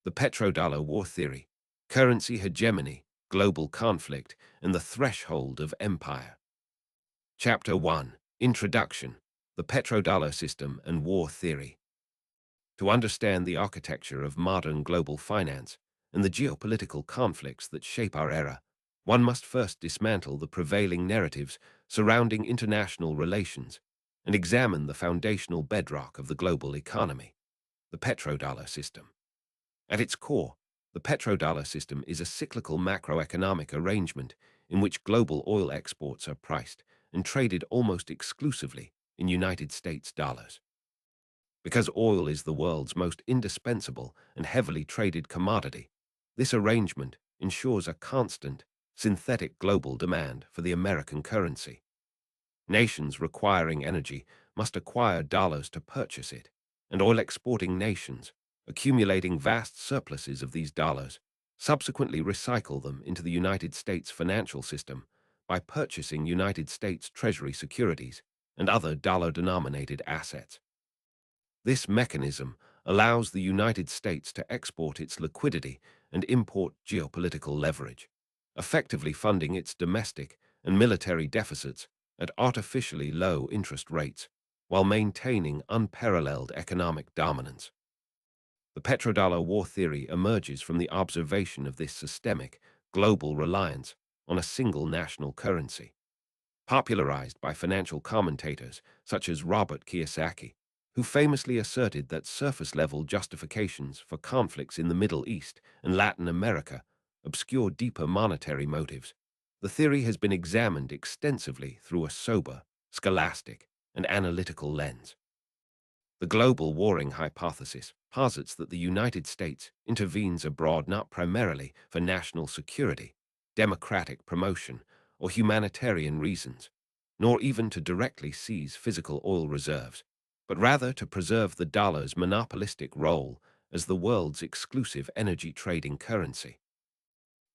The Petro-Dollar war theory, currency hegemony, global conflict, and the threshold of empire. Chapter 1. Introduction. The Petrodollar system and war theory. To understand the architecture of modern global finance and the geopolitical conflicts that shape our era, one must first dismantle the prevailing narratives surrounding international relations and examine the foundational bedrock of the global economy, the petrodollar system. At its core, the petrodollar system is a cyclical macroeconomic arrangement in which global oil exports are priced and traded almost exclusively in United States dollars. Because oil is the world's most indispensable and heavily traded commodity, this arrangement ensures a constant, synthetic global demand for the American currency. Nations requiring energy must acquire dollars to purchase it, and oil-exporting nations, accumulating vast surpluses of these dollars, subsequently recycle them into the United States financial system by purchasing United States Treasury securities and other dollar-denominated assets. This mechanism allows the United States to export its liquidity and import geopolitical leverage, effectively funding its domestic and military deficits at artificially low interest rates while maintaining unparalleled economic dominance. The petrodollar war theory emerges from the observation of this systemic, global reliance on a single national currency. Popularized by financial commentators such as Robert Kiyosaki, who famously asserted that surface-level justifications for conflicts in the Middle East and Latin America obscure deeper monetary motives, the theory has been examined extensively through a sober, scholastic, and analytical lens. The global warring hypothesis posits that the United States intervenes abroad not primarily for national security, democratic promotion, or humanitarian reasons, nor even to directly seize physical oil reserves, but rather to preserve the dollar's monopolistic role as the world's exclusive energy trading currency.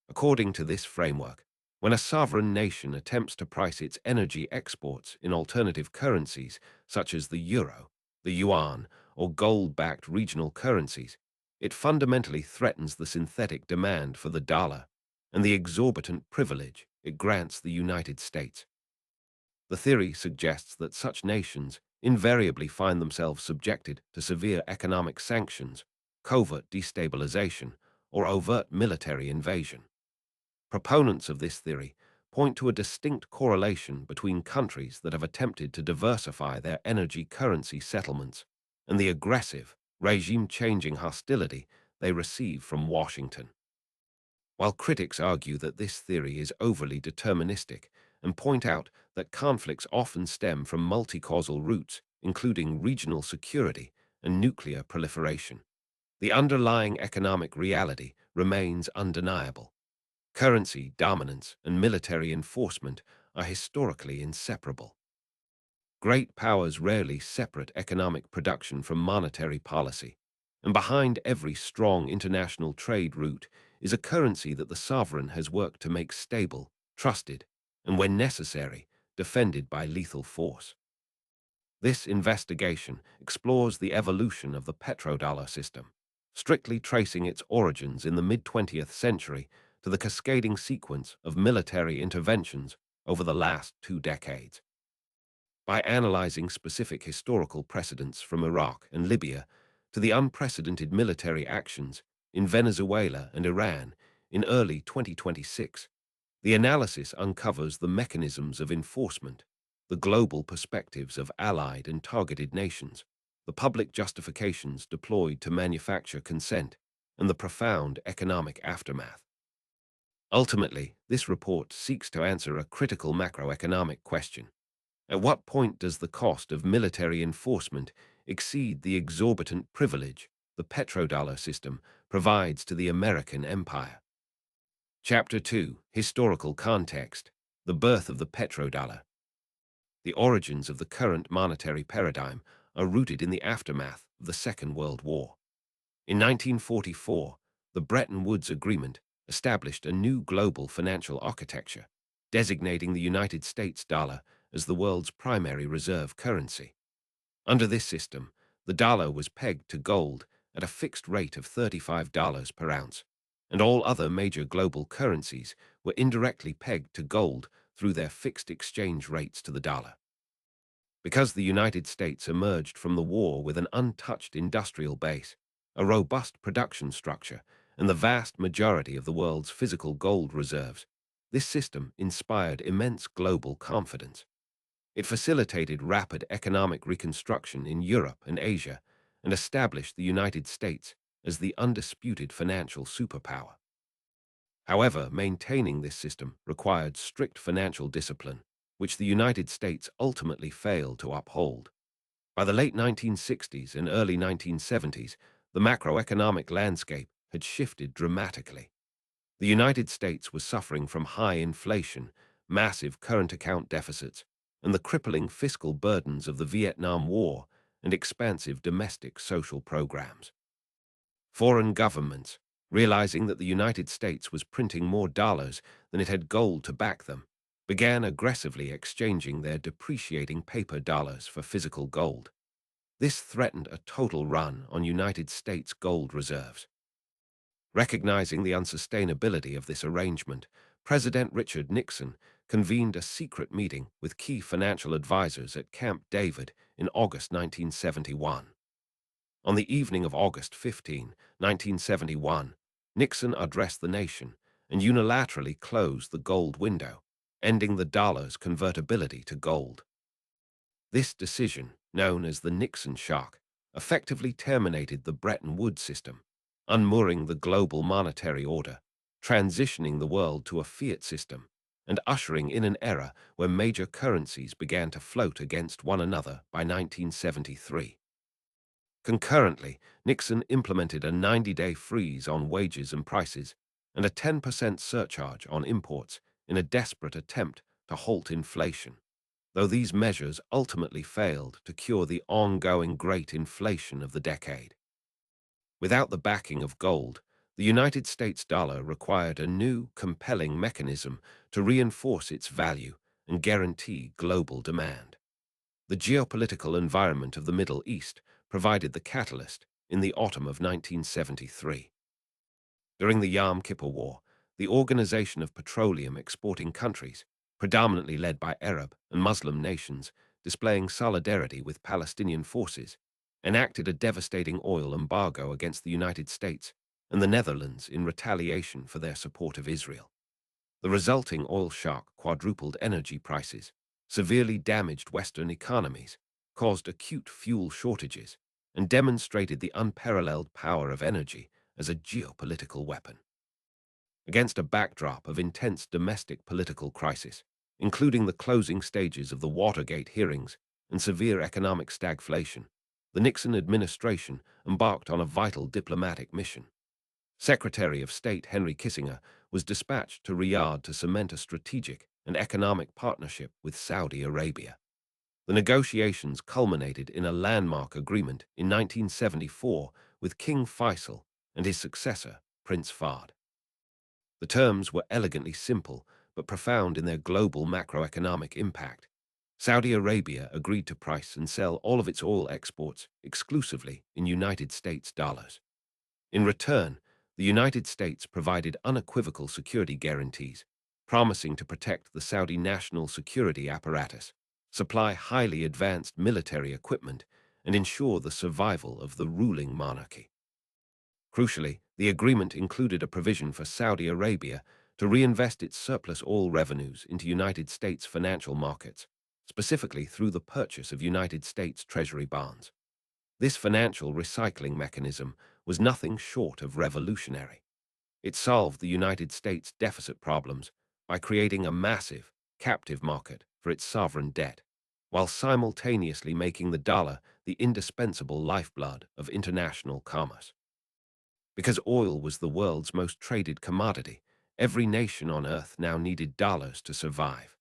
According to this framework, when a sovereign nation attempts to price its energy exports in alternative currencies such as the euro, the yuan, or gold-backed regional currencies, it fundamentally threatens the synthetic demand for the dollar and the exorbitant privilege it grants the United States. The theory suggests that such nations invariably find themselves subjected to severe economic sanctions, covert destabilization, or overt military invasion. Proponents of this theory point to a distinct correlation between countries that have attempted to diversify their energy currency settlements and the aggressive, regime-changing hostility they receive from Washington. While critics argue that this theory is overly deterministic and point out that conflicts often stem from multi-causal roots, including regional security and nuclear proliferation, the underlying economic reality remains undeniable. Currency dominance and military enforcement are historically inseparable. Great powers rarely separate economic production from monetary policy, and behind every strong international trade route is a currency that the sovereign has worked to make stable, trusted, and when necessary, defended by lethal force. This investigation explores the evolution of the petrodollar system, strictly tracing its origins in the mid-20th century to the cascading sequence of military interventions over the last 2 decades. By analyzing specific historical precedents from Iraq and Libya to the unprecedented military actions in Venezuela and Iran in early 2026, the analysis uncovers the mechanisms of enforcement, the global perspectives of allied and targeted nations, the public justifications deployed to manufacture consent, and the profound economic aftermath. Ultimately, this report seeks to answer a critical macroeconomic question. At what point does the cost of military enforcement exceed the exorbitant privilege the petrodollar system provides to the American empire? Chapter 2. Historical Context. The birth of the petrodollar. The origins of the current monetary paradigm are rooted in the aftermath of the Second World War. In 1944, the Bretton Woods Agreement established a new global financial architecture, designating the United States dollar as the world's primary reserve currency. Under this system, the dollar was pegged to gold at a fixed rate of $35 per ounce, and all other major global currencies were indirectly pegged to gold through their fixed exchange rates to the dollar. Because the United States emerged from the war with an untouched industrial base, a robust production structure, and the vast majority of the world's physical gold reserves, this system inspired immense global confidence. It facilitated rapid economic reconstruction in Europe and Asia and established the United States as the undisputed financial superpower. However, maintaining this system required strict financial discipline, which the United States ultimately failed to uphold. By the late 1960s and early 1970s, the macroeconomic landscape had shifted dramatically. The United States was suffering from high inflation, massive current account deficits, and the crippling fiscal burdens of the Vietnam War and expansive domestic social programs. Foreign governments, realizing that the United States was printing more dollars than it had gold to back them, began aggressively exchanging their depreciating paper dollars for physical gold. This threatened a total run on United States gold reserves. Recognizing the unsustainability of this arrangement, President Richard Nixon convened a secret meeting with key financial advisors at Camp David in August 1971. On the evening of August 15, 1971, Nixon addressed the nation and unilaterally closed the gold window, ending the dollar's convertibility to gold. This decision, known as the Nixon shock, effectively terminated the Bretton Woods system, unmooring the global monetary order, transitioning the world to a fiat system, and ushering in an era where major currencies began to float against one another by 1973. Concurrently, Nixon implemented a 90-day freeze on wages and prices and a 10% surcharge on imports in a desperate attempt to halt inflation, though these measures ultimately failed to cure the ongoing great inflation of the decade. Without the backing of gold, the United States dollar required a new, compelling mechanism to reinforce its value and guarantee global demand. The geopolitical environment of the Middle East provided the catalyst in the autumn of 1973. During the Yom Kippur War, the Organization of Petroleum Exporting Countries, predominantly led by Arab and Muslim nations displaying solidarity with Palestinian forces, enacted a devastating oil embargo against the United States and the Netherlands in retaliation for their support of Israel. The resulting oil shock quadrupled energy prices, severely damaged Western economies, caused acute fuel shortages, and demonstrated the unparalleled power of energy as a geopolitical weapon. Against a backdrop of intense domestic political crisis, including the closing stages of the Watergate hearings and severe economic stagflation, the Nixon administration embarked on a vital diplomatic mission. Secretary of State Henry Kissinger was dispatched to Riyadh to cement a strategic and economic partnership with Saudi Arabia. The negotiations culminated in a landmark agreement in 1974 with King Faisal and his successor, Prince Fahd. The terms were elegantly simple but profound in their global macroeconomic impact. Saudi Arabia agreed to price and sell all of its oil exports exclusively in United States dollars. In return, the United States provided unequivocal security guarantees, promising to protect the Saudi national security apparatus, supply highly advanced military equipment, and ensure the survival of the ruling monarchy. Crucially, the agreement included a provision for Saudi Arabia to reinvest its surplus oil revenues into United States financial markets, specifically through the purchase of United States Treasury bonds. This financial recycling mechanism was nothing short of revolutionary. It solved the United States deficit problems by creating a massive, captive market for its sovereign debt, while simultaneously making the dollar the indispensable lifeblood of international commerce. Because oil was the world's most traded commodity, every nation on Earth now needed dollars to survive.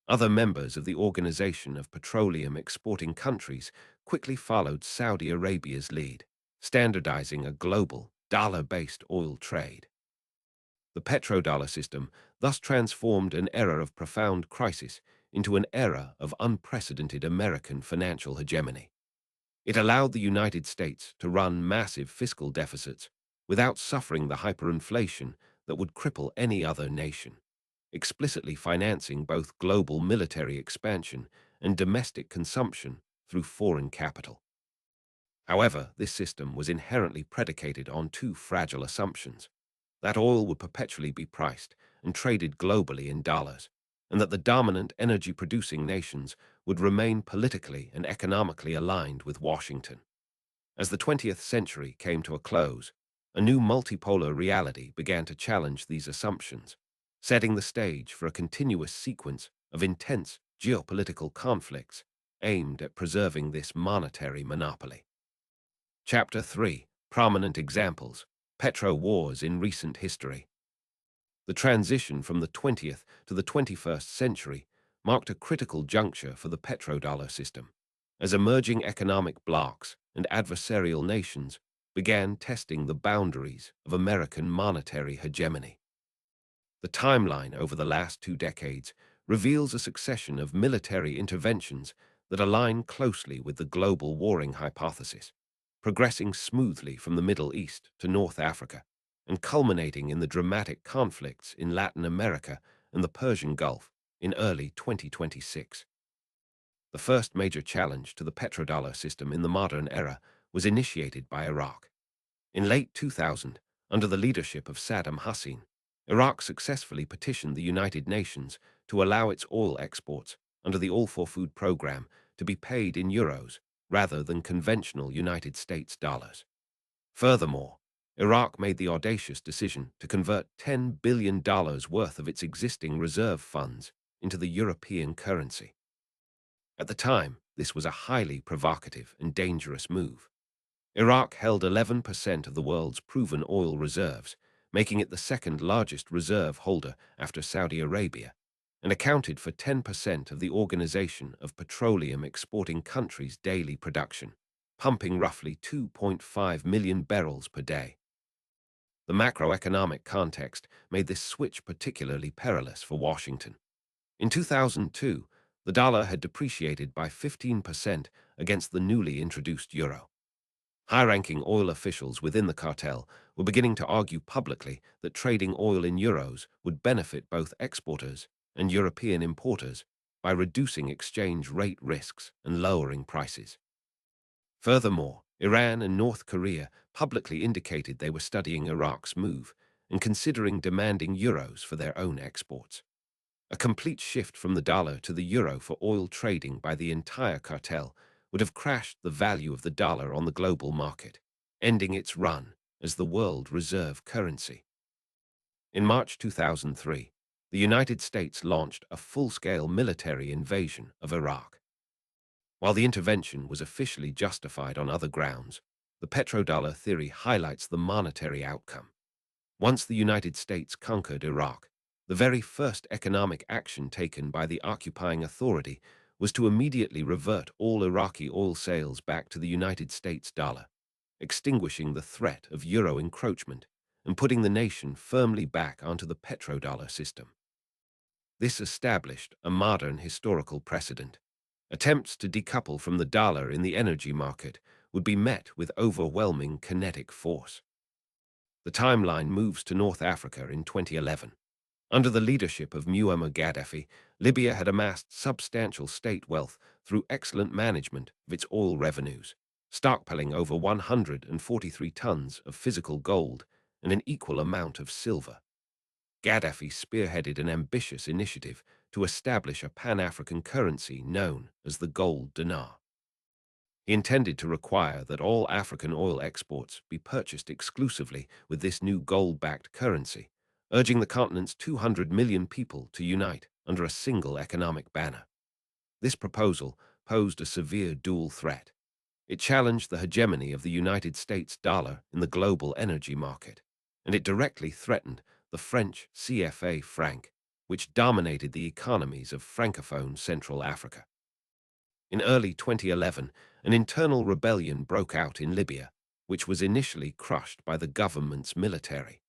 Other members of the Organization of Petroleum Exporting Countries quickly followed Saudi Arabia's lead, standardizing a global, dollar-based oil trade. The petrodollar system thus transformed an era of profound crisis into an era of unprecedented American financial hegemony. It allowed the United States to run massive fiscal deficits without suffering the hyperinflation that would cripple any other nation, explicitly financing both global military expansion and domestic consumption through foreign capital. However, this system was inherently predicated on two fragile assumptions: that oil would perpetually be priced and traded globally in dollars, and that the dominant energy-producing nations would remain politically and economically aligned with Washington. As the 20th century came to a close, a new multipolar reality began to challenge these assumptions, setting the stage for a continuous sequence of intense geopolitical conflicts aimed at preserving this monetary monopoly. Chapter 3: Prominent Examples: Petro Wars in Recent History. The transition from the 20th to the 21st century marked a critical juncture for the petrodollar system, as emerging economic blocs and adversarial nations began testing the boundaries of American monetary hegemony. The timeline over the last 2 decades reveals a succession of military interventions that align closely with the global warring hypothesis, progressing smoothly from the Middle East to North Africa and culminating in the dramatic conflicts in Latin America and the Persian Gulf in early 2026. The first major challenge to the petrodollar system in the modern era was initiated by Iraq. In late 2000, under the leadership of Saddam Hussein, Iraq successfully petitioned the United Nations to allow its oil exports under the All-for-Food program to be paid in euros rather than conventional United States dollars. Furthermore, Iraq made the audacious decision to convert $10 billion worth of its existing reserve funds into the European currency. At the time, this was a highly provocative and dangerous move. Iraq held 11% of the world's proven oil reserves, making it the second largest reserve holder after Saudi Arabia, and accounted for 10% of the Organization of Petroleum Exporting Countries' daily production, pumping roughly 2.5 million barrels per day. The macroeconomic context made this switch particularly perilous for Washington. In 2002, the dollar had depreciated by 15% against the newly introduced euro. High-ranking oil officials within the cartel were beginning to argue publicly that trading oil in euros would benefit both exporters and European importers by reducing exchange rate risks and lowering prices. Furthermore, Iran and North Korea publicly indicated they were studying Iraq's move and considering demanding euros for their own exports. A complete shift from the dollar to the euro for oil trading by the entire cartel would have crashed the value of the dollar on the global market, ending its run as the world reserve currency. In March 2003, the United States launched a full-scale military invasion of Iraq. While the intervention was officially justified on other grounds, the petrodollar theory highlights the monetary outcome. Once the United States conquered Iraq, the very first economic action taken by the occupying authority was to immediately revert all Iraqi oil sales back to the United States dollar, extinguishing the threat of euro encroachment and putting the nation firmly back onto the petrodollar system. This established a modern historical precedent. Attempts to decouple from the dollar in the energy market would be met with overwhelming kinetic force. The timeline moves to North Africa in 2011. Under the leadership of Muammar Gaddafi, Libya had amassed substantial state wealth through excellent management of its oil revenues, stockpiling over 143 tons of physical gold and an equal amount of silver. Gaddafi spearheaded an ambitious initiative to establish a Pan-African currency known as the gold dinar. He intended to require that all African oil exports be purchased exclusively with this new gold-backed currency, urging the continent's 200 million people to unite under a single economic banner. This proposal posed a severe dual threat. It challenged the hegemony of the United States dollar in the global energy market, and it directly threatened the French CFA franc, which dominated the economies of Francophone Central Africa. In early 2011, an internal rebellion broke out in Libya, which was initially crushed by the government's military.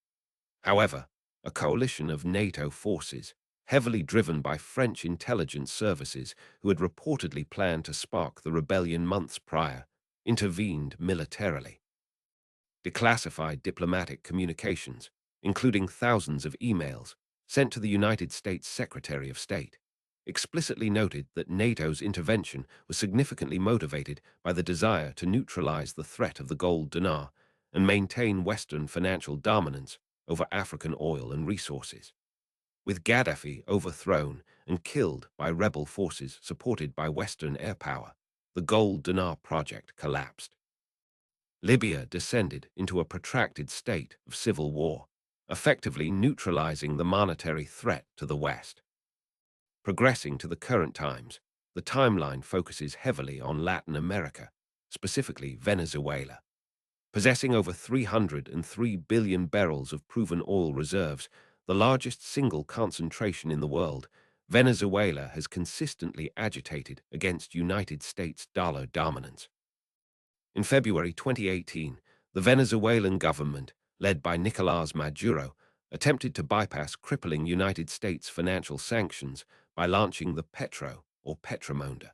However, a coalition of NATO forces, heavily driven by French intelligence services who had reportedly planned to spark the rebellion months prior, intervened militarily, declassified diplomatic communications, including thousands of emails sent to the United States Secretary of State, explicitly noted that NATO's intervention was significantly motivated by the desire to neutralize the threat of the gold dinar and maintain Western financial dominance over African oil and resources. With Gaddafi overthrown and killed by rebel forces supported by Western air power, the gold dinar project collapsed. Libya descended into a protracted state of civil war, effectively neutralizing the monetary threat to the West. Progressing to the current times, the timeline focuses heavily on Latin America, specifically Venezuela. Possessing over 303 billion barrels of proven oil reserves, the largest single concentration in the world, Venezuela has consistently agitated against United States dollar dominance. In February 2018, the Venezuelan government, led by Nicolás Maduro, attempted to bypass crippling United States financial sanctions by launching the Petromoneda.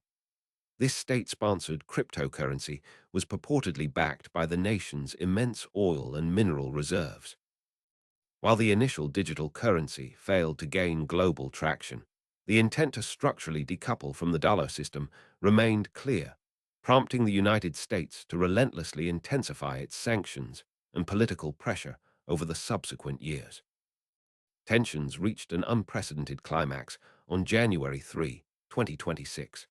This state-sponsored cryptocurrency was purportedly backed by the nation's immense oil and mineral reserves. While the initial digital currency failed to gain global traction, the intent to structurally decouple from the dollar system remained clear, prompting the United States to relentlessly intensify its sanctions and political pressure over the subsequent years. Tensions reached an unprecedented climax on January 3, 2026.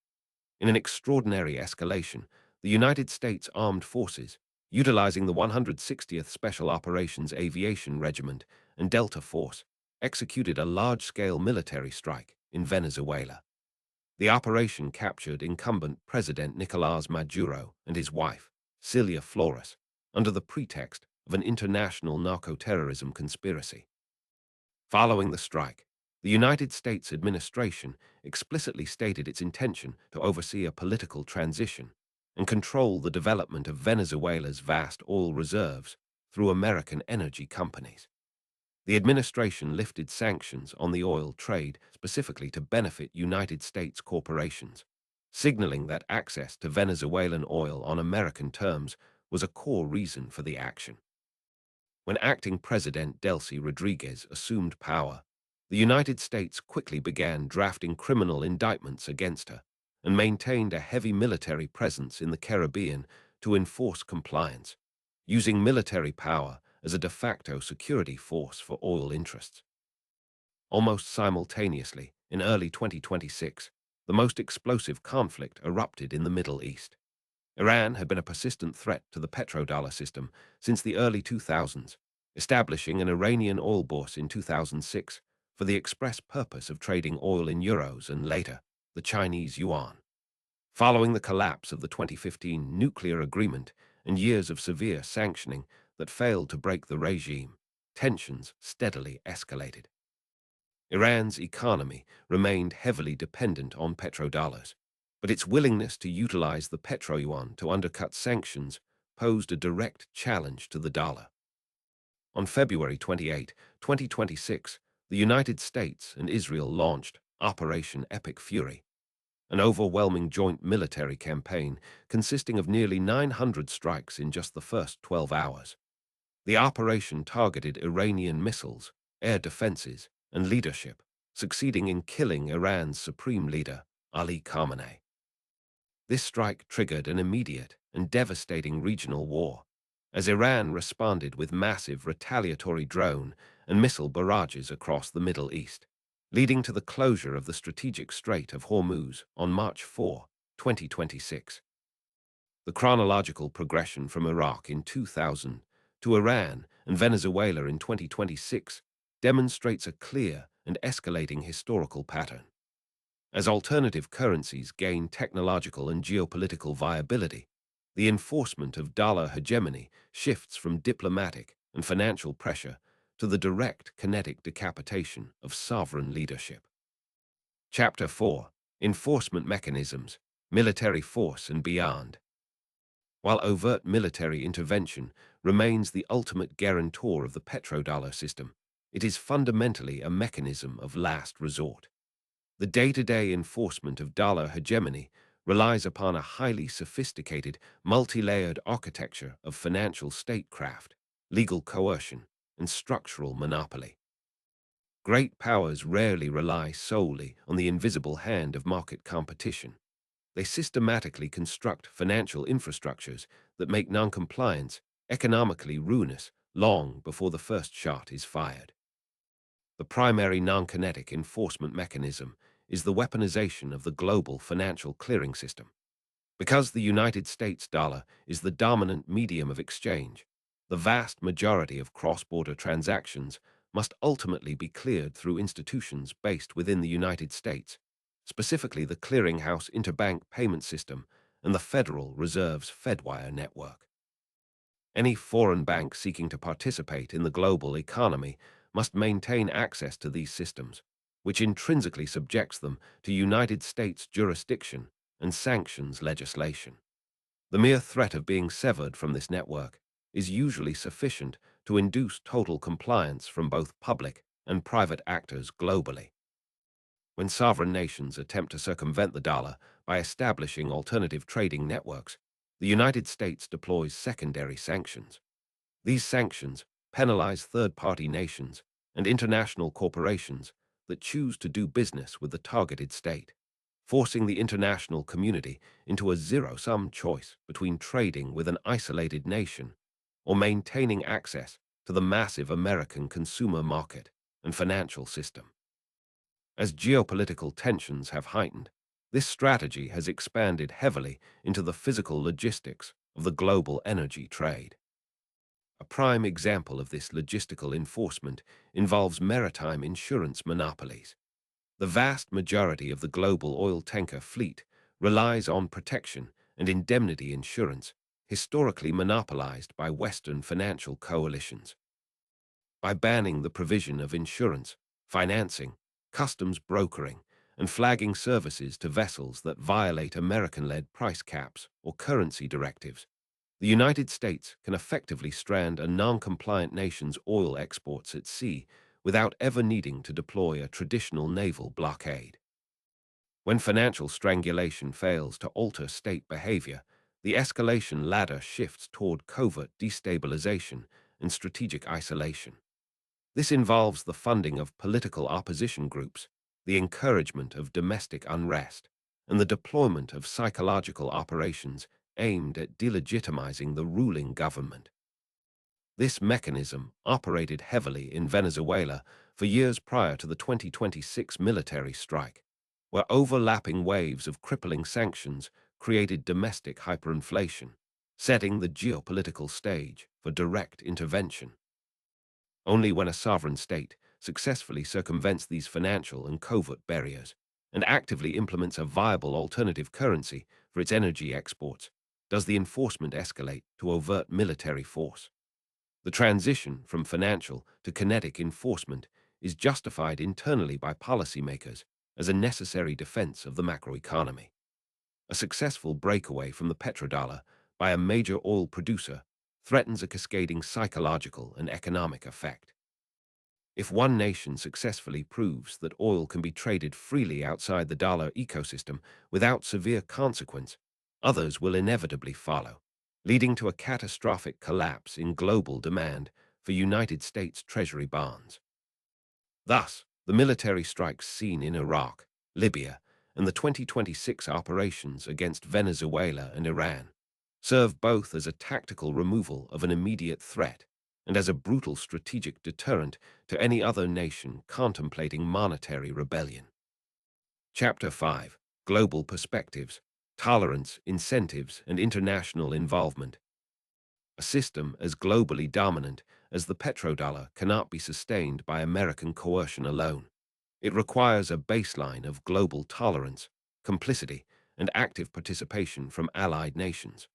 In an extraordinary escalation, the United States Armed Forces, utilizing the 160th Special Operations Aviation Regiment and Delta Force, executed a large-scale military strike in Venezuela. The operation captured incumbent President Nicolás Maduro and his wife, Celia Flores, under the pretext of an international narco-terrorism conspiracy. Following the strike, the United States administration explicitly stated its intention to oversee a political transition and control the development of Venezuela's vast oil reserves through American energy companies. The administration lifted sanctions on the oil trade specifically to benefit United States corporations, signaling that access to Venezuelan oil on American terms was a core reason for the action. When acting President Delcy Rodriguez assumed power, the United States quickly began drafting criminal indictments against her and maintained a heavy military presence in the Caribbean to enforce compliance, using military power as a de facto security force for oil interests. Almost simultaneously, in early 2026, the most explosive conflict erupted in the Middle East. Iran had been a persistent threat to the petrodollar system since the early 2000s, establishing an Iranian oil bourse in 2006 for the express purpose of trading oil in euros and later, the Chinese yuan. Following the collapse of the 2015 nuclear agreement and years of severe sanctioning that failed to break the regime, tensions steadily escalated. Iran's economy remained heavily dependent on petrodollars, but its willingness to utilize the petro-yuan to undercut sanctions posed a direct challenge to the dollar. On February 28, 2026, the United States and Israel launched Operation Epic Fury, an overwhelming joint military campaign consisting of nearly 900 strikes in just the first 12 hours. The operation targeted Iranian missiles, air defenses, and leadership, succeeding in killing Iran's supreme leader, Ali Khamenei. This strike triggered an immediate and devastating regional war, as Iran responded with massive retaliatory drone and missile barrages across the Middle East, leading to the closure of the strategic Strait of Hormuz on March 4, 2026. The chronological progression from Iraq in 2000 to Iran and Venezuela in 2026 demonstrates a clear and escalating historical pattern. As alternative currencies gain technological and geopolitical viability, the enforcement of dollar hegemony shifts from diplomatic and financial pressure to the direct kinetic decapitation of sovereign leadership. Chapter 4: Enforcement Mechanisms, Military Force and Beyond. While overt military intervention remains the ultimate guarantor of the petrodollar system, it is fundamentally a mechanism of last resort. The day-to-day enforcement of dollar hegemony relies upon a highly sophisticated, multi-layered architecture of financial statecraft, legal coercion, and structural monopoly. Great powers rarely rely solely on the invisible hand of market competition. They systematically construct financial infrastructures that make noncompliance economically ruinous long before the first shot is fired. The primary non-kinetic enforcement mechanism is the weaponization of the global financial clearing system. Because the United States dollar is the dominant medium of exchange, the vast majority of cross-border transactions must ultimately be cleared through institutions based within the United States, specifically the Clearinghouse Interbank Payment System and the Federal Reserve's Fedwire network. Any foreign bank seeking to participate in the global economy must maintain access to these systems, which intrinsically subjects them to United States jurisdiction and sanctions legislation. The mere threat of being severed from this network is usually sufficient to induce total compliance from both public and private actors globally. When sovereign nations attempt to circumvent the dollar by establishing alternative trading networks, the United States deploys secondary sanctions. These sanctions penalize third-party nations and international corporations that choose to do business with the targeted state, forcing the international community into a zero-sum choice between trading with an isolated nation or maintaining access to the massive American consumer market and financial system. As geopolitical tensions have heightened, this strategy has expanded heavily into the physical logistics of the global energy trade. A prime example of this logistical enforcement involves maritime insurance monopolies. The vast majority of the global oil tanker fleet relies on protection and indemnity insurance, historically monopolized by Western financial coalitions. By banning the provision of insurance, financing, customs brokering, and flagging services to vessels that violate American-led price caps or currency directives, the United States can effectively strand a non-compliant nation's oil exports at sea without ever needing to deploy a traditional naval blockade. When financial strangulation fails to alter state behavior, the escalation ladder shifts toward covert destabilization and strategic isolation. This involves the funding of political opposition groups, the encouragement of domestic unrest, and the deployment of psychological operations aimed at delegitimizing the ruling government. This mechanism operated heavily in Venezuela for years prior to the 2026 military strike, where overlapping waves of crippling sanctions created domestic hyperinflation, setting the geopolitical stage for direct intervention. Only when a sovereign state successfully circumvents these financial and covert barriers and actively implements a viable alternative currency for its energy exports does the enforcement escalate to overt military force. The transition from financial to kinetic enforcement is justified internally by policymakers as a necessary defense of the macroeconomy. A successful breakaway from the petrodollar by a major oil producer threatens a cascading psychological and economic effect. If one nation successfully proves that oil can be traded freely outside the dollar ecosystem without severe consequence, others will inevitably follow, leading to a catastrophic collapse in global demand for United States Treasury bonds. Thus, the military strikes seen in Iraq, Libya, and the 2026 operations against Venezuela and Iran serve both as a tactical removal of an immediate threat and as a brutal strategic deterrent to any other nation contemplating monetary rebellion. Chapter 5: Global Perspectives, Tolerance, Incentives, and International Involvement. A system as globally dominant as the petrodollar cannot be sustained by American coercion alone. It requires a baseline of global tolerance, complicity, and active participation from allied nations.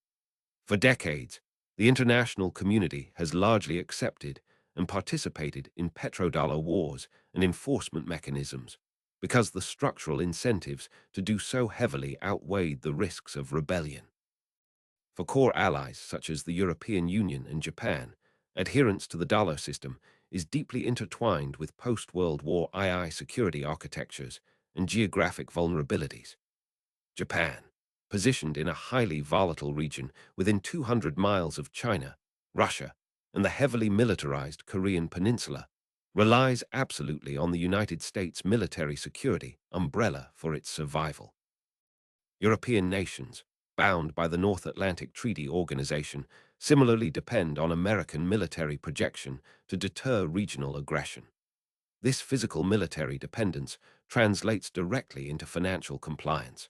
For decades, the international community has largely accepted and participated in petrodollar wars and enforcement mechanisms because the structural incentives to do so heavily outweighed the risks of rebellion. For core allies such as the European Union and Japan, adherence to the dollar system is deeply intertwined with post-World War II security architectures and geographic vulnerabilities. Japan, positioned in a highly volatile region within 200 miles of China, Russia, and the heavily militarized Korean peninsula, relies absolutely on the United States military security umbrella for its survival. European nations, bound by the North Atlantic Treaty Organization, similarly depend on American military projection to deter regional aggression. This physical military dependence translates directly into financial compliance.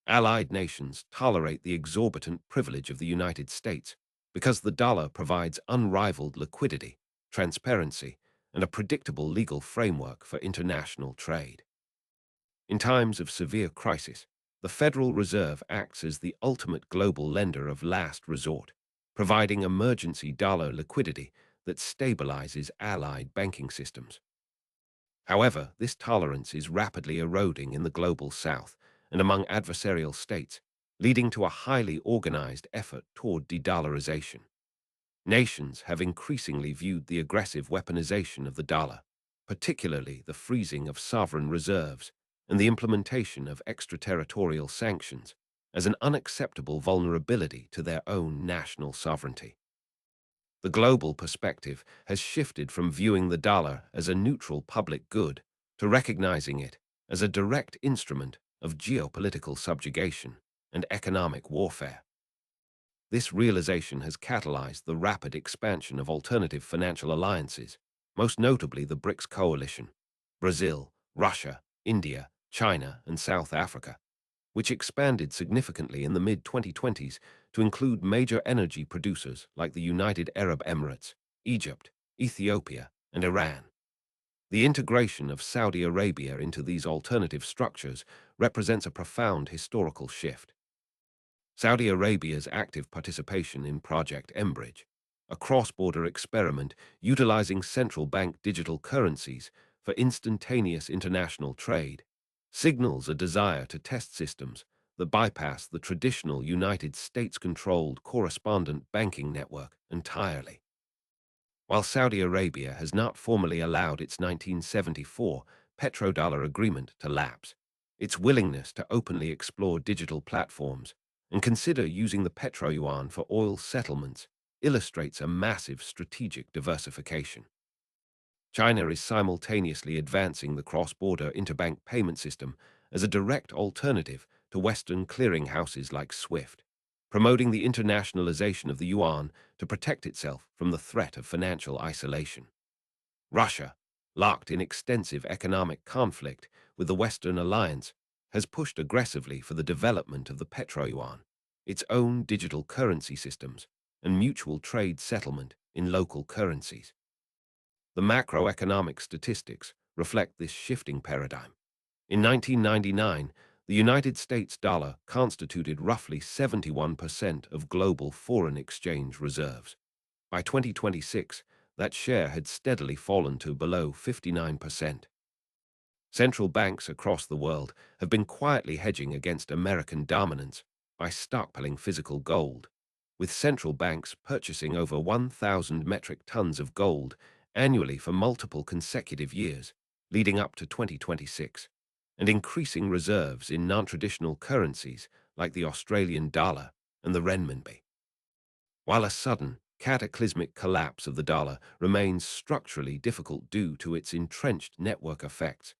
Allied nations tolerate the exorbitant privilege of the United States because the dollar provides unrivaled liquidity, transparency, and a predictable legal framework for international trade. In times of severe crisis, the Federal Reserve acts as the ultimate global lender of last resort, providing emergency dollar liquidity that stabilizes allied banking systems. However, this tolerance is rapidly eroding in the global south and among adversarial states, leading to a highly organized effort toward de-dollarization. Nations have increasingly viewed the aggressive weaponization of the dollar, particularly the freezing of sovereign reserves and the implementation of extraterritorial sanctions, as an unacceptable vulnerability to their own national sovereignty. The global perspective has shifted from viewing the dollar as a neutral public good to recognizing it as a direct instrument of geopolitical subjugation and economic warfare. This realization has catalyzed the rapid expansion of alternative financial alliances, most notably the BRICS coalition, Brazil, Russia, India, China, and South Africa, which expanded significantly in the mid-2020s to include major energy producers like the United Arab Emirates, Egypt, Ethiopia, and Iran. The integration of Saudi Arabia into these alternative structures represents a profound historical shift. Saudi Arabia's active participation in Project Enbridge, a cross-border experiment utilizing central bank digital currencies for instantaneous international trade, signals a desire to test systems that bypass the traditional United States-controlled correspondent banking network entirely. While Saudi Arabia has not formally allowed its 1974 Petro-Dollar agreement to lapse, its willingness to openly explore digital platforms and consider using the petro-yuan for oil settlements illustrates a massive strategic diversification. China is simultaneously advancing the cross-border interbank payment system as a direct alternative to Western clearinghouses like SWIFT, promoting the internationalization of the yuan to protect itself from the threat of financial isolation. Russia, locked in extensive economic conflict with the Western alliance, has pushed aggressively for the development of the petro-yuan, its own digital currency systems, and mutual trade settlement in local currencies. The macroeconomic statistics reflect this shifting paradigm. In 1999, the United States dollar constituted roughly 71% of global foreign exchange reserves. By 2026, that share had steadily fallen to below 59%. Central banks across the world have been quietly hedging against American dominance by stockpiling physical gold, with central banks purchasing over 1,000 metric tons of gold annually for multiple consecutive years, leading up to 2026, and increasing reserves in non-traditional currencies like the Australian dollar and the renminbi. While a sudden, cataclysmic collapse of the dollar remains structurally difficult due to its entrenched network effects,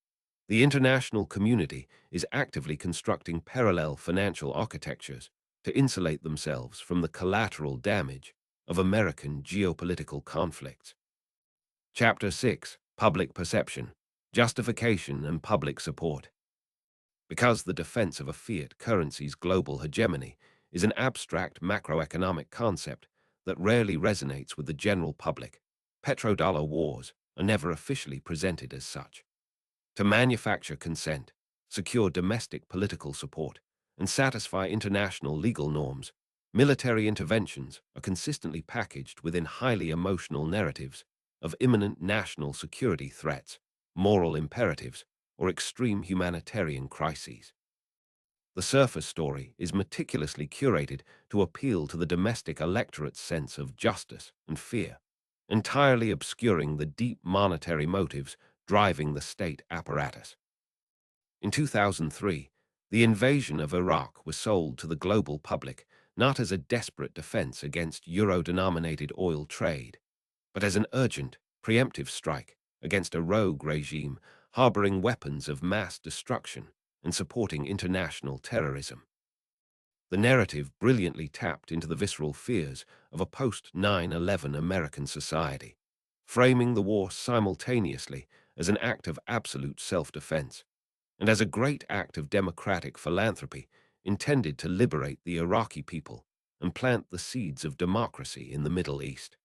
the international community is actively constructing parallel financial architectures to insulate themselves from the collateral damage of American geopolitical conflicts. Chapter 6: Public Perception, Justification and Public Support. Because the defense of a fiat currency's global hegemony is an abstract macroeconomic concept that rarely resonates with the general public, petrodollar wars are never officially presented as such. To manufacture consent, secure domestic political support, and satisfy international legal norms, military interventions are consistently packaged within highly emotional narratives of imminent national security threats, moral imperatives, or extreme humanitarian crises. The surface story is meticulously curated to appeal to the domestic electorate's sense of justice and fear, entirely obscuring the deep monetary motives driving the state apparatus. In 2003, The invasion of Iraq was sold to the global public not as a desperate defense against euro-denominated oil trade, but as an urgent, preemptive strike against a rogue regime harboring weapons of mass destruction and supporting international terrorism. The narrative brilliantly tapped into the visceral fears of a post-9/11 American society, framing the war simultaneously as an act of absolute self-defense and as a great act of democratic philanthropy intended to liberate the Iraqi people and plant the seeds of democracy in the Middle East.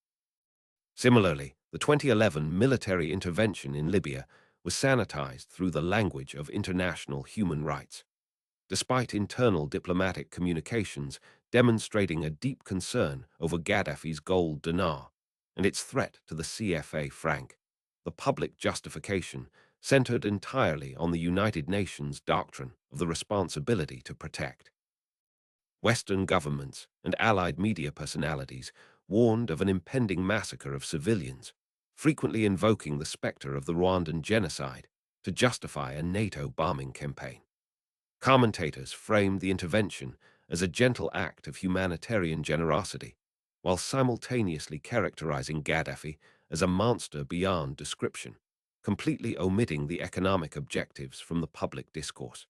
Similarly, the 2011 military intervention in Libya was sanitized through the language of international human rights, despite internal diplomatic communications demonstrating a deep concern over Gaddafi's gold dinar and its threat to the CFA franc. The public justification centered entirely on the United Nations doctrine of the responsibility to protect. Western governments and allied media personalities warned of an impending massacre of civilians, frequently invoking the specter of the Rwandan genocide to justify a NATO bombing campaign. Commentators framed the intervention as a gentle act of humanitarian generosity, while simultaneously characterizing Gaddafi as a monster beyond description, completely omitting the economic objectives from the public discourse.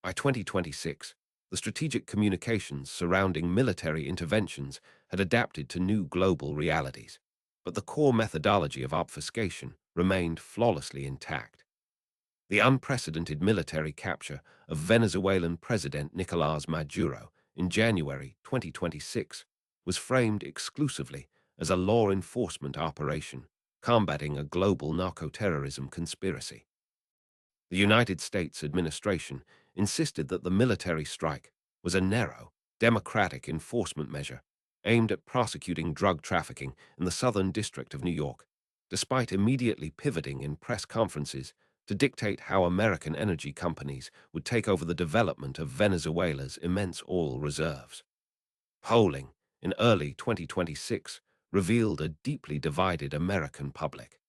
By 2026, the strategic communications surrounding military interventions had adapted to new global realities, but the core methodology of obfuscation remained flawlessly intact. The unprecedented military capture of Venezuelan President Nicolás Maduro in January 2026 was framed exclusively as a law enforcement operation combating a global narco-terrorism conspiracy. The United States administration insisted that the military strike was a narrow, democratic enforcement measure aimed at prosecuting drug trafficking in the Southern District of New York, despite immediately pivoting in press conferences to dictate how American energy companies would take over the development of Venezuela's immense oil reserves. Polling in early 2026 revealed a deeply divided American public.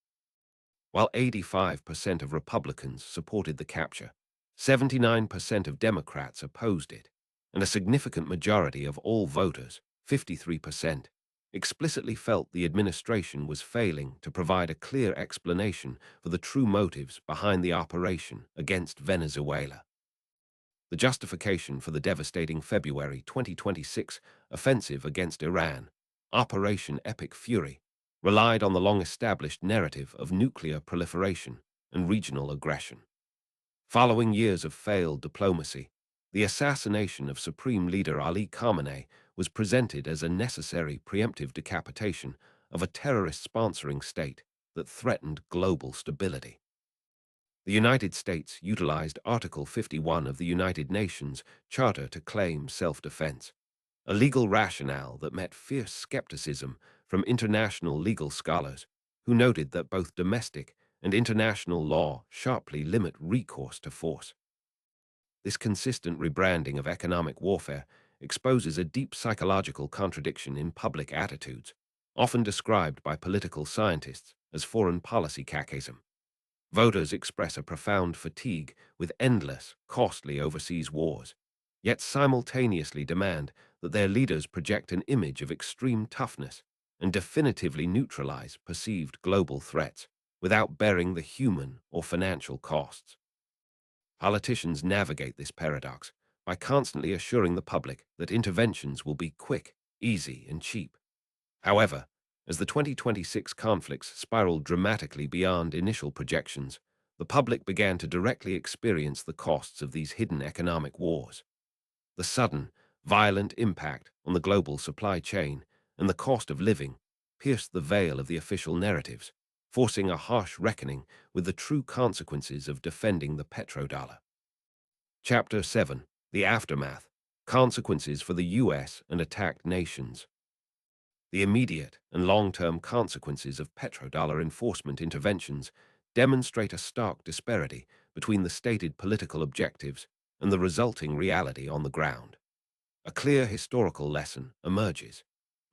While 85% of Republicans supported the capture, 79% of Democrats opposed it, and a significant majority of all voters, 53%, explicitly felt the administration was failing to provide a clear explanation for the true motives behind the operation against Venezuela. The justification for the devastating February 2026 offensive against Iran, Operation Epic Fury, relied on the long-established narrative of nuclear proliferation and regional aggression. Following years of failed diplomacy, the assassination of Supreme Leader Ali Khamenei was presented as a necessary preemptive decapitation of a terrorist-sponsoring state that threatened global stability. The United States utilized Article 51 of the United Nations Charter to claim self-defense, a legal rationale that met fierce skepticism from international legal scholars who noted that both domestic and international law sharply limit recourse to force. This consistent rebranding of economic warfare exposes a deep psychological contradiction in public attitudes, often described by political scientists as foreign policy cacism. Voters express a profound fatigue with endless, costly overseas wars, yet simultaneously demand that their leaders project an image of extreme toughness and definitively neutralize perceived global threats without bearing the human or financial costs. Politicians navigate this paradox by constantly assuring the public that interventions will be quick, easy, and cheap. However, as the 2026 conflicts spiraled dramatically beyond initial projections, the public began to directly experience the costs of these hidden economic wars. The sudden, violent impact on the global supply chain and the cost of living pierced the veil of the official narratives, forcing a harsh reckoning with the true consequences of defending the petrodollar. Chapter 7. The Aftermath. Consequences for the U.S. and attacked nations. The immediate and long-term consequences of petrodollar enforcement interventions demonstrate a stark disparity between the stated political objectives and the resulting reality on the ground. A clear historical lesson emerges.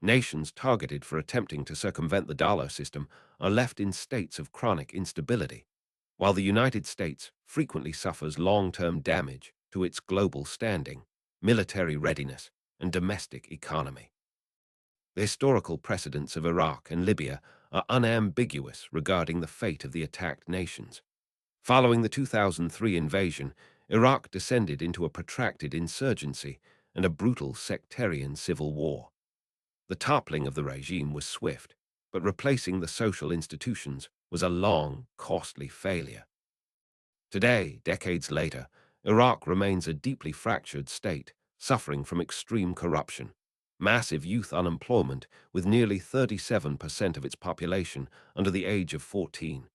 Nations targeted for attempting to circumvent the dollar system are left in states of chronic instability, while the United States frequently suffers long-term damage to its global standing, military readiness, and domestic economy. The historical precedents of Iraq and Libya are unambiguous regarding the fate of the attacked nations. Following the 2003 invasion, Iraq descended into a protracted insurgency and a brutal sectarian civil war. The toppling of the regime was swift, but replacing the social institutions was a long, costly failure. Today, decades later, Iraq remains a deeply fractured state, suffering from extreme corruption, massive youth unemployment with nearly 37% of its population under the age of 14,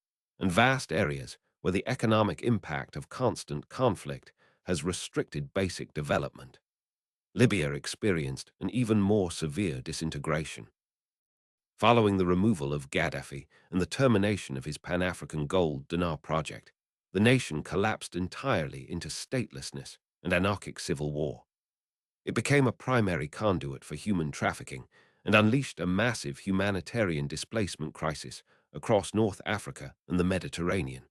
and vast areas where the economic impact of constant conflict has restricted basic development. Libya experienced an even more severe disintegration. Following the removal of Gaddafi and the termination of his Pan-African gold dinar project, the nation collapsed entirely into statelessness and anarchic civil war. It became a primary conduit for human trafficking and unleashed a massive humanitarian displacement crisis across North Africa and the Mediterranean,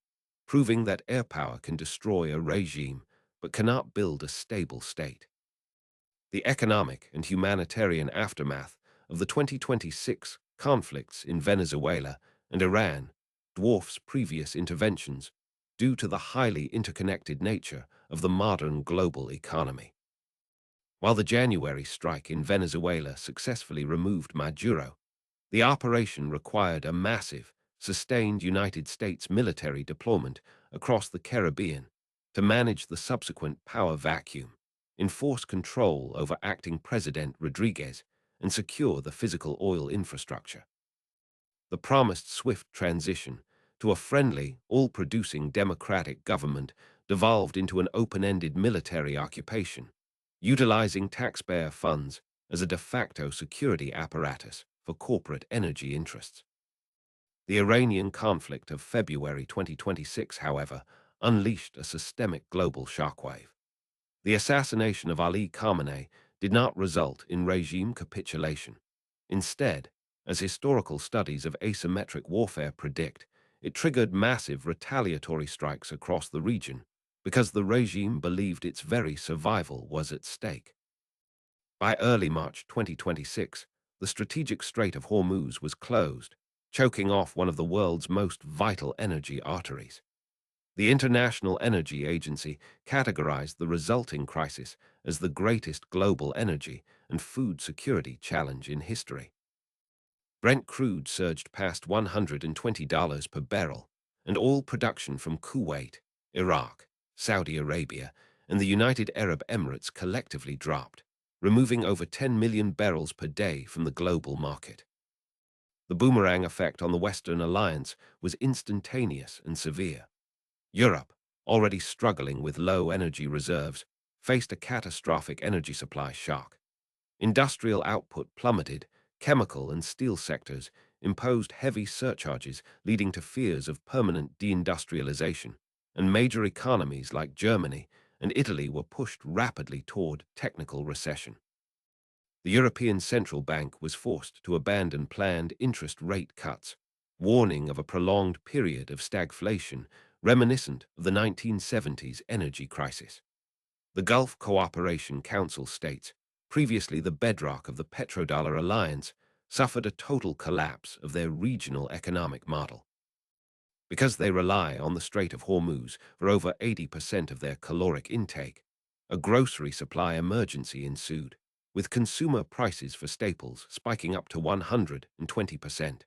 proving that air power can destroy a regime but cannot build a stable state. The economic and humanitarian aftermath of the 2026 conflicts in Venezuela and Iran dwarfs previous interventions due to the highly interconnected nature of the modern global economy. While the January strike in Venezuela successfully removed Maduro, the operation required a massive, sustained United States military deployment across the Caribbean to manage the subsequent power vacuum, enforce control over acting President Rodriguez, and secure the physical oil infrastructure. The promised swift transition to a friendly, all-producing democratic government devolved into an open-ended military occupation, utilizing taxpayer funds as a de facto security apparatus for corporate energy interests. The Iranian conflict of February 2026, however, unleashed a systemic global shockwave. The assassination of Ali Khamenei did not result in regime capitulation. Instead, as historical studies of asymmetric warfare predict, it triggered massive retaliatory strikes across the region because the regime believed its very survival was at stake. By early March 2026, the strategic Strait of Hormuz was closed, choking off one of the world's most vital energy arteries. The International Energy Agency categorized the resulting crisis as the greatest global energy and food security challenge in history. Brent crude surged past $120 per barrel, and oil production from Kuwait, Iraq, Saudi Arabia, and the United Arab Emirates collectively dropped, removing over 10 million barrels per day from the global market. The boomerang effect on the Western alliance was instantaneous and severe. Europe, already struggling with low energy reserves, faced a catastrophic energy supply shock. Industrial output plummeted, chemical and steel sectors imposed heavy surcharges leading to fears of permanent deindustrialization, and major economies like Germany and Italy were pushed rapidly toward technical recession. The European Central Bank was forced to abandon planned interest rate cuts, warning of a prolonged period of stagflation reminiscent of the 1970s energy crisis. The Gulf Cooperation Council states, previously the bedrock of the Petro-Dollar alliance, suffered a total collapse of their regional economic model. Because they rely on the Strait of Hormuz for over 80% of their caloric intake, a grocery supply emergency ensued, with consumer prices for staples spiking up to 120%,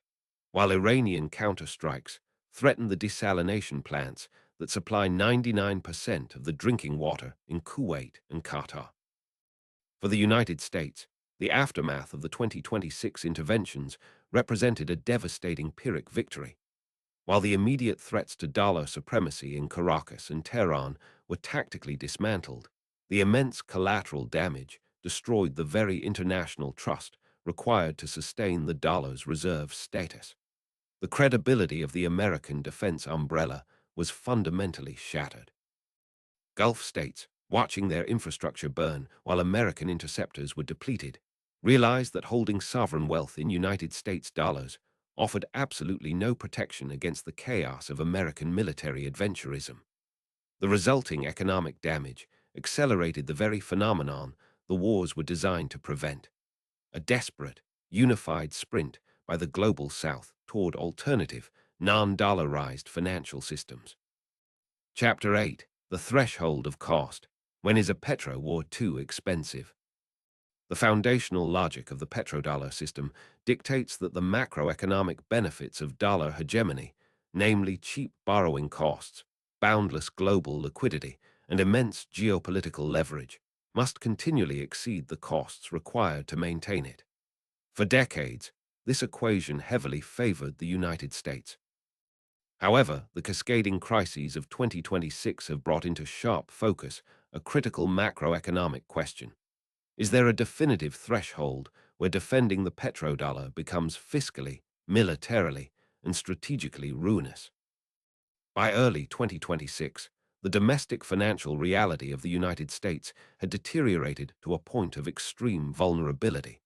while Iranian counterstrikes threatened the desalination plants that supply 99% of the drinking water in Kuwait and Qatar. For the United States, the aftermath of the 2026 interventions represented a devastating Pyrrhic victory. While the immediate threats to dollar supremacy in Caracas and Tehran were tactically dismantled, the immense collateral damage destroyed the very international trust required to sustain the dollar's reserve status. The credibility of the American defense umbrella was fundamentally shattered. Gulf states, watching their infrastructure burn while American interceptors were depleted, realized that holding sovereign wealth in United States dollars offered absolutely no protection against the chaos of American military adventurism. The resulting economic damage accelerated the very phenomenon the wars were designed to prevent: a desperate, unified sprint by the global South toward alternative, non-dollarized financial systems. Chapter 8: The Threshold of Cost. When is a petro war too expensive? The foundational logic of the petrodollar system dictates that the macroeconomic benefits of dollar hegemony, namely cheap borrowing costs, boundless global liquidity, and immense geopolitical leverage, must continually exceed the costs required to maintain it. For decades, this equation heavily favored the United States. However, the cascading crises of 2026 have brought into sharp focus a critical macroeconomic question. Is there a definitive threshold where defending the petrodollar becomes fiscally, militarily, and strategically ruinous? By early 2026, the domestic financial reality of the United States had deteriorated to a point of extreme vulnerability.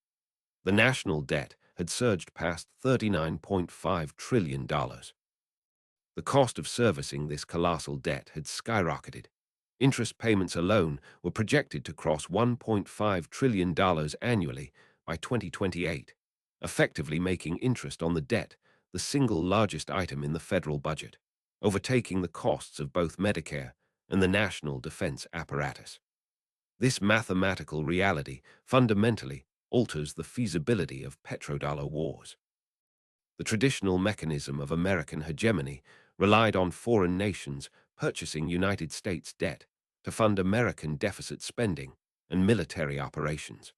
The national debt had surged past $39.5 trillion. The cost of servicing this colossal debt had skyrocketed. Interest payments alone were projected to cross $1.5 trillion annually by 2028, effectively making interest on the debt the single largest item in the federal budget, overtaking the costs of both Medicare and the national defense apparatus. This mathematical reality fundamentally alters the feasibility of petrodollar wars. The traditional mechanism of American hegemony relied on foreign nations purchasing United States debt to fund American deficit spending and military operations.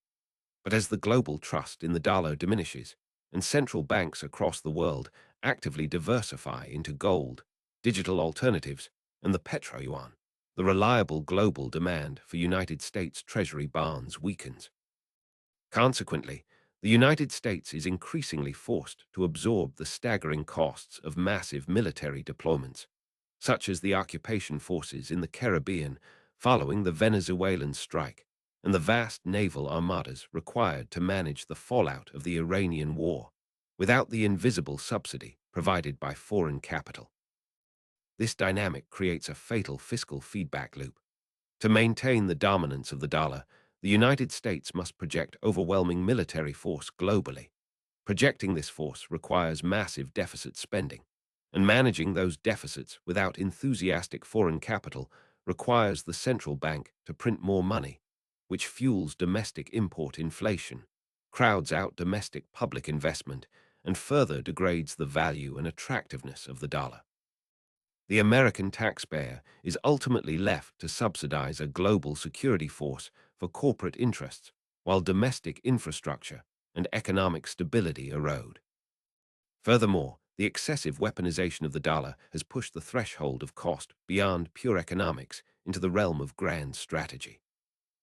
But as the global trust in the dollar diminishes and central banks across the world actively diversify into gold, digital alternatives, and the petro-yuan, the reliable global demand for United States Treasury bonds weakens. Consequently, the United States is increasingly forced to absorb the staggering costs of massive military deployments, such as the occupation forces in the Caribbean following the Venezuelan strike, and the vast naval armadas required to manage the fallout of the Iranian war, without the invisible subsidy provided by foreign capital. This dynamic creates a fatal fiscal feedback loop. To maintain the dominance of the dollar, the United States must project overwhelming military force globally. Projecting this force requires massive deficit spending, and managing those deficits without enthusiastic foreign capital requires the central bank to print more money, which fuels domestic import inflation, crowds out domestic public investment, and further degrades the value and attractiveness of the dollar. The American taxpayer is ultimately left to subsidize a global security force for corporate interests, while domestic infrastructure and economic stability erode. Furthermore, the excessive weaponization of the dollar has pushed the threshold of cost beyond pure economics into the realm of grand strategy.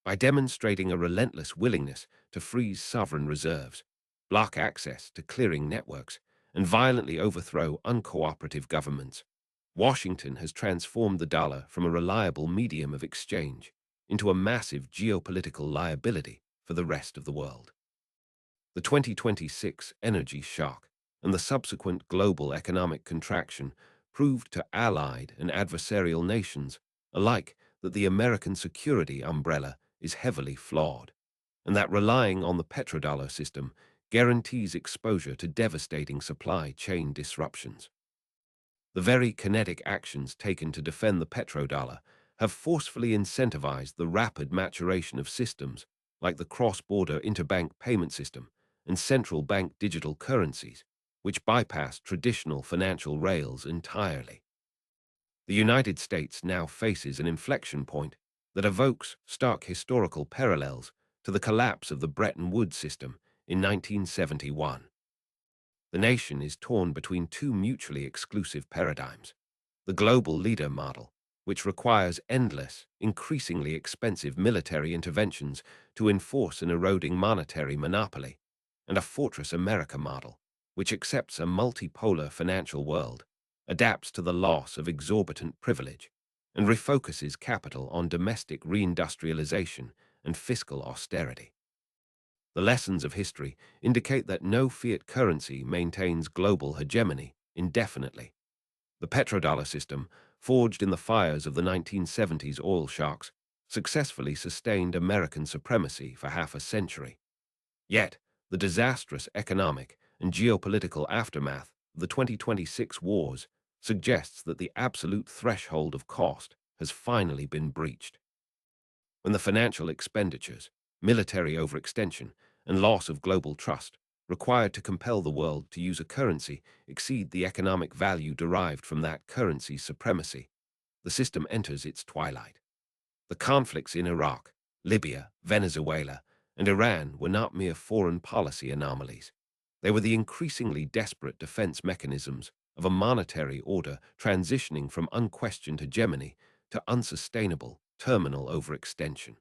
By demonstrating a relentless willingness to freeze sovereign reserves, block access to clearing networks, and violently overthrow uncooperative governments, Washington has transformed the dollar from a reliable medium of exchange into a massive geopolitical liability for the rest of the world. The 2026 energy shock and the subsequent global economic contraction proved to allied and adversarial nations alike that the American security umbrella is heavily flawed, and that relying on the petrodollar system guarantees exposure to devastating supply chain disruptions. The very kinetic actions taken to defend the petrodollar have forcefully incentivized the rapid maturation of systems like the cross-border interbank payment system and central bank digital currencies, which bypass traditional financial rails entirely. The United States now faces an inflection point that evokes stark historical parallels to the collapse of the Bretton Woods system in 1971. The nation is torn between two mutually exclusive paradigms: the global leader model, which requires endless, increasingly expensive military interventions to enforce an eroding monetary monopoly, and a Fortress America model, which accepts a multipolar financial world, adapts to the loss of exorbitant privilege, and refocuses capital on domestic reindustrialization and fiscal austerity. The lessons of history indicate that no fiat currency maintains global hegemony indefinitely. The petrodollar system, forged in the fires of the 1970s oil shocks, successfully sustained American supremacy for half a century. Yet, the disastrous economic and geopolitical aftermath of the 2026 wars suggests that the absolute threshold of cost has finally been breached. When the financial expenditures, military overextension, and loss of global trust required to compel the world to use a currency exceed the economic value derived from that currency's supremacy, the system enters its twilight. The conflicts in Iraq, Libya, Venezuela, and Iran were not mere foreign policy anomalies. They were the increasingly desperate defense mechanisms of a monetary order transitioning from unquestioned hegemony to unsustainable terminal overextension.